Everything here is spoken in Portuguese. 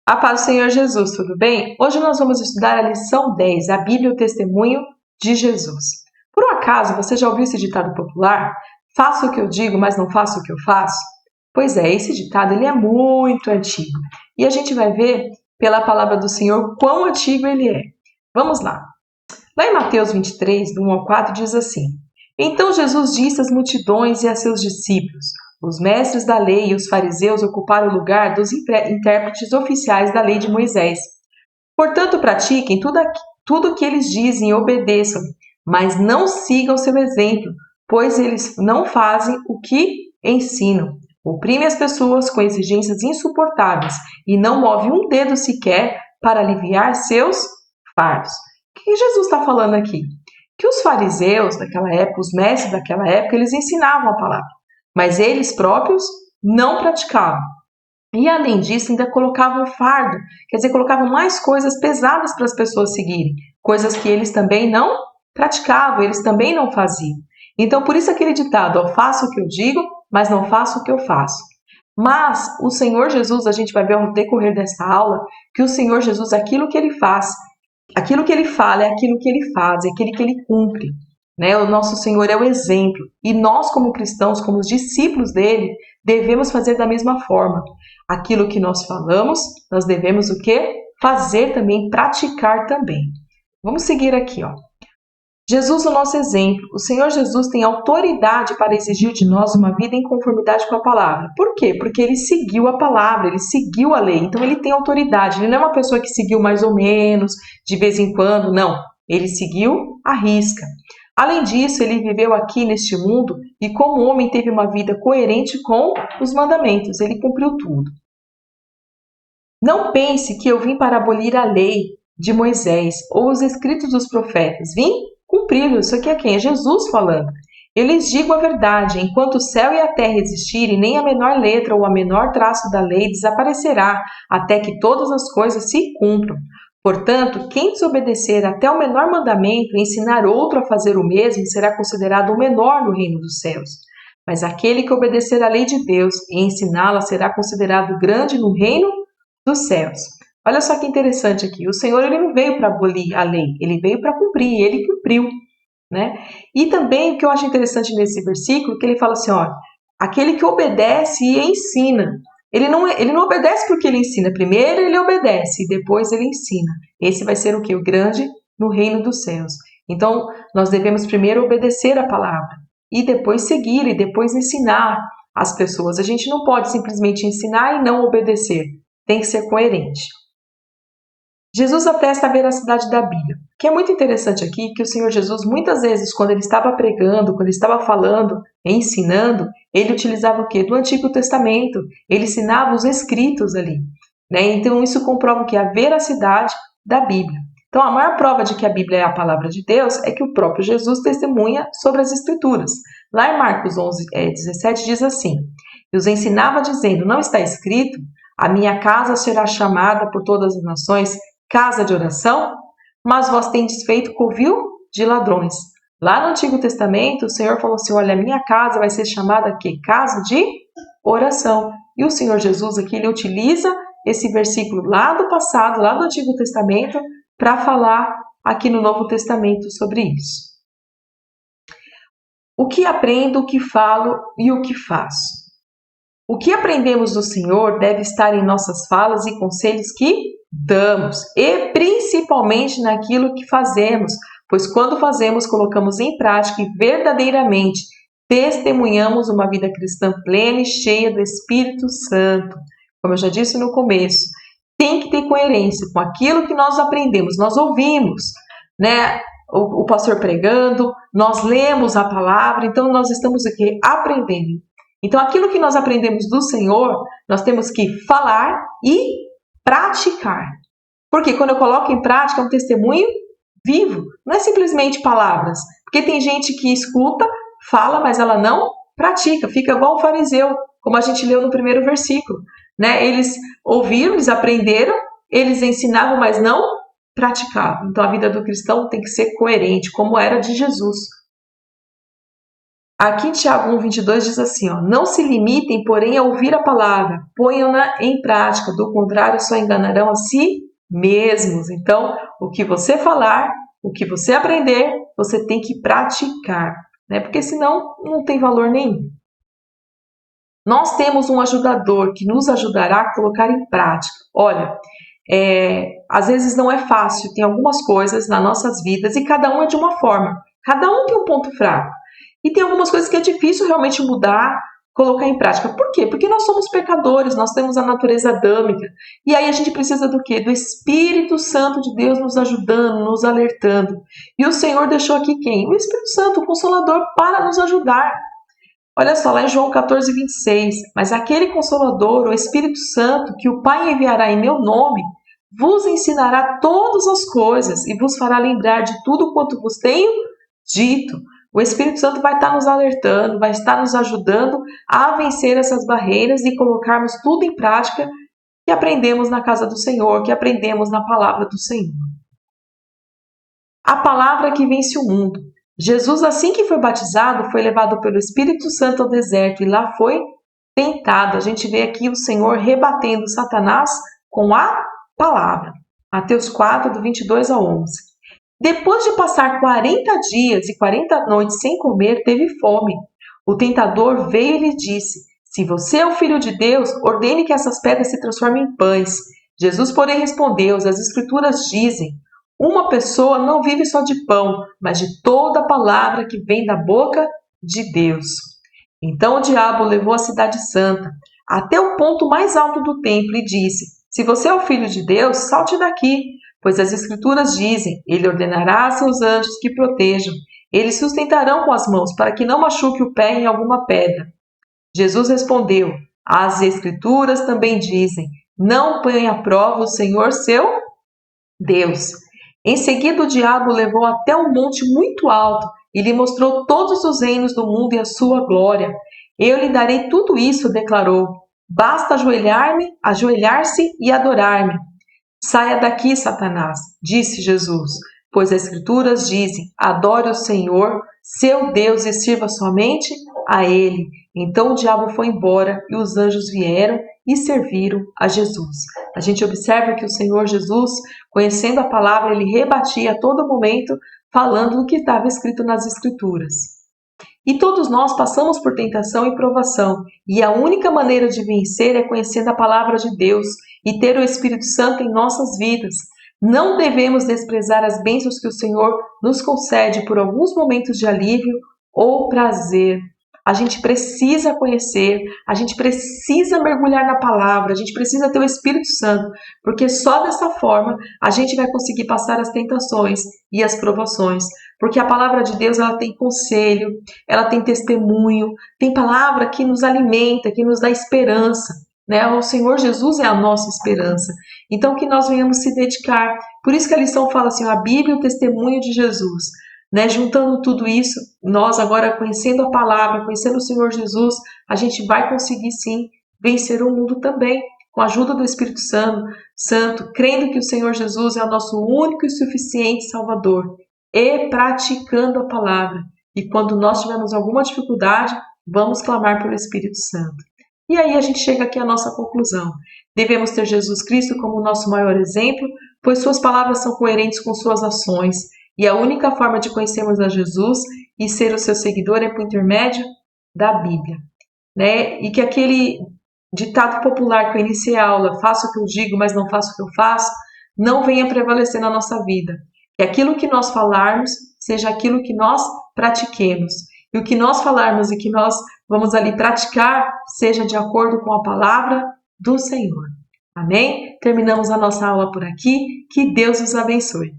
A paz do Senhor Jesus, tudo bem? Hoje nós vamos estudar a lição 10, a Bíblia e o Testemunho de Jesus. Por um acaso, você já ouviu esse ditado popular? Faço o que eu digo, mas não faço o que eu faço? Pois é, esse ditado ele é muito antigo. E a gente vai ver pela palavra do Senhor quão antigo ele é. Vamos lá. Lá em Mateus 23, do 1 ao 4, diz assim: Então Jesus disse às multidões e a seus discípulos: Os mestres da lei e os fariseus ocuparam o lugar dos intérpretes oficiais da lei de Moisés. Portanto, pratiquem tudo o que eles dizem e obedeçam, mas não sigam seu exemplo, pois eles não fazem o que ensinam. Oprimem as pessoas com exigências insuportáveis e não movem um dedo sequer para aliviar seus fardos. O que Jesus está falando aqui? Que os fariseus daquela época, os mestres daquela época, eles ensinavam a palavra, mas eles próprios não praticavam. E além disso, ainda colocavam fardo, quer dizer, colocavam mais coisas pesadas para as pessoas seguirem, coisas que eles também não praticavam, eles também não faziam. Então, por isso aquele ditado, ó, faço o que eu digo, mas não faço o que eu faço. Mas o Senhor Jesus, a gente vai ver ao decorrer dessa aula, que o Senhor Jesus, aquilo que ele faz, aquilo que ele fala é aquilo que ele faz, é aquilo que ele cumpre. Né? O nosso Senhor é o exemplo. E nós, como cristãos, como os discípulos dele, devemos fazer da mesma forma. Aquilo que nós falamos, nós devemos o quê? Fazer também, praticar também. Vamos seguir aqui, ó. Jesus, o nosso exemplo. O Senhor Jesus tem autoridade para exigir de nós uma vida em conformidade com a palavra. Por quê? Porque ele seguiu a palavra, ele seguiu a lei. Então ele tem autoridade. Ele não é uma pessoa que seguiu mais ou menos, de vez em quando, não. Ele seguiu à risca. Além disso, ele viveu aqui neste mundo e como homem teve uma vida coerente com os mandamentos. Ele cumpriu tudo. Não pense que eu vim para abolir a lei de Moisés ou os escritos dos profetas. Vim cumpri-los. Isso aqui é quem? É Jesus falando. Eu lhes digo a verdade, enquanto o céu e a terra existirem, nem a menor letra ou a menor traço da lei desaparecerá, até que todas as coisas se cumpram. Portanto, quem desobedecer até o menor mandamento e ensinar outro a fazer o mesmo será considerado o menor no reino dos céus. Mas aquele que obedecer à lei de Deus e ensiná-la será considerado grande no reino dos céus. Olha só que interessante aqui. O Senhor ele não veio para abolir a lei, ele veio para cumprir, e ele cumpriu. Né? E também o que eu acho interessante nesse versículo, que ele fala assim, ó, aquele que obedece e ensina. Ele não obedece porque ele ensina. Primeiro ele obedece e depois ele ensina. Esse vai ser o quê? O grande no reino dos céus. Então, nós devemos primeiro obedecer a palavra e depois seguir e depois ensinar as pessoas. A gente não pode simplesmente ensinar e não obedecer. Tem que ser coerente. Jesus atesta a veracidade da Bíblia. O que é muito interessante aqui que o Senhor Jesus, muitas vezes, quando ele estava pregando, quando ele estava falando, ensinando, ele utilizava o quê? Do Antigo Testamento. Ele ensinava os escritos ali. Né? Então, isso comprova o quê? A veracidade da Bíblia. Então, a maior prova de que a Bíblia é a palavra de Deus é que o próprio Jesus testemunha sobre as Escrituras. Lá em Marcos 11:17 diz assim, e os ensinava dizendo, não está escrito, a minha casa será chamada por todas as nações casa de oração, mas vós tendes feito covil de ladrões. Lá no Antigo Testamento, o Senhor falou assim, olha, a minha casa vai ser chamada aqui, casa de oração. E o Senhor Jesus aqui, ele utiliza esse versículo lá do passado, lá do Antigo Testamento, para falar aqui no Novo Testamento sobre isso. O que aprendo, o que falo e o que faço. O que aprendemos do Senhor deve estar em nossas falas e conselhos que damos, e principalmente naquilo que fazemos, pois quando fazemos, colocamos em prática e verdadeiramente testemunhamos uma vida cristã plena e cheia do Espírito Santo. Como eu já disse no começo, tem que ter coerência com aquilo que nós aprendemos, nós ouvimos, né? O pastor pregando, nós lemos a palavra, então nós estamos aqui aprendendo. Então, aquilo que nós aprendemos do Senhor, nós temos que falar e praticar. Porque quando eu coloco em prática, é um testemunho vivo. Não é simplesmente palavras. Porque tem gente que escuta, fala, mas ela não pratica. Fica igual o fariseu, como a gente leu no primeiro versículo. Né? Eles ouviram, eles aprenderam, eles ensinavam, mas não praticavam. Então, a vida do cristão tem que ser coerente, como era de Jesus. Aqui em Tiago 1:22 diz assim, ó, não se limitem, porém, a ouvir a palavra, ponham-na em prática, do contrário só enganarão a si mesmos. Então, o que você falar, o que você aprender, você tem que praticar, né? Porque senão não tem valor nenhum. Nós temos um ajudador que nos ajudará a colocar em prática. Olha, às vezes não é fácil, tem algumas coisas nas nossas vidas e cada um é de uma forma. Cada um tem um ponto fraco. E tem algumas coisas que é difícil realmente mudar, colocar em prática. Por quê? Porque nós somos pecadores, nós temos a natureza adâmica. E aí a gente precisa do quê? Do Espírito Santo de Deus nos ajudando, nos alertando. E o Senhor deixou aqui quem? O Espírito Santo, o Consolador, para nos ajudar. Olha só, lá em João 14:26, mas aquele Consolador, o Espírito Santo, que o Pai enviará em meu nome, vos ensinará todas as coisas e vos fará lembrar de tudo quanto vos tenho dito. O Espírito Santo vai estar nos alertando, vai estar nos ajudando a vencer essas barreiras e colocarmos tudo em prática que aprendemos na casa do Senhor, que aprendemos na palavra do Senhor. A palavra que vence o mundo. Jesus, assim que foi batizado, foi levado pelo Espírito Santo ao deserto e lá foi tentado. A gente vê aqui o Senhor rebatendo Satanás com a palavra. Mateus 4, do 22 ao 11. Depois de passar 40 dias e 40 noites sem comer, teve fome. O tentador veio e lhe disse, se você é o Filho de Deus, ordene que essas pedras se transformem em pães. Jesus, porém, respondeu, as Escrituras dizem, uma pessoa não vive só de pão, mas de toda a palavra que vem da boca de Deus. Então o diabo levou a cidade santa até o ponto mais alto do templo e disse, se você é o Filho de Deus, salte daqui, pois as Escrituras dizem, ele ordenará a seus anjos que protejam, eles sustentarão com as mãos para que não machuque o pé em alguma pedra. Jesus respondeu, as Escrituras também dizem, não ponha à prova o Senhor seu Deus. Em seguida o diabo o levou até um monte muito alto e lhe mostrou todos os reinos do mundo e a sua glória. Eu lhe darei tudo isso, declarou. Basta ajoelhar-se e adorar-me. Saia daqui, Satanás, disse Jesus, pois as Escrituras dizem, adore o Senhor, seu Deus, e sirva somente a Ele. Então o diabo foi embora e os anjos vieram e serviram a Jesus. A gente observa que o Senhor Jesus, conhecendo a palavra, ele rebatia a todo momento, falando o que estava escrito nas Escrituras. E todos nós passamos por tentação e provação, e a única maneira de vencer é conhecendo a palavra de Deus e ter o Espírito Santo em nossas vidas. Não devemos desprezar as bênçãos que o Senhor nos concede por alguns momentos de alívio ou prazer. A gente precisa conhecer, a gente precisa mergulhar na palavra, a gente precisa ter o Espírito Santo, porque só dessa forma a gente vai conseguir passar as tentações e as provações. Porque a palavra de Deus, ela tem conselho, ela tem testemunho, tem palavra que nos alimenta, que nos dá esperança, né? O Senhor Jesus é a nossa esperança. Então que nós venhamos se dedicar. Por isso que a lição fala assim, a Bíblia e o testemunho de Jesus. Né? Juntando tudo isso, nós agora conhecendo a palavra, conhecendo o Senhor Jesus, a gente vai conseguir sim vencer o mundo também, com a ajuda do Espírito Santo, crendo que o Senhor Jesus é o nosso único e suficiente Salvador, e praticando a palavra. E quando nós tivermos alguma dificuldade, vamos clamar pelo Espírito Santo. E aí a gente chega aqui à nossa conclusão. Devemos ter Jesus Cristo como nosso maior exemplo, pois suas palavras são coerentes com suas ações. E a única forma de conhecermos a Jesus e ser o seu seguidor é por intermédio da Bíblia. Né? E que aquele ditado popular que eu iniciei a aula, faço o que eu digo, mas não faço o que eu faço, não venha prevalecer na nossa vida. Que aquilo que nós falarmos seja aquilo que nós pratiquemos. E o que nós falarmos e que nós vamos ali praticar seja de acordo com a palavra do Senhor. Amém? Terminamos a nossa aula por aqui. Que Deus os abençoe.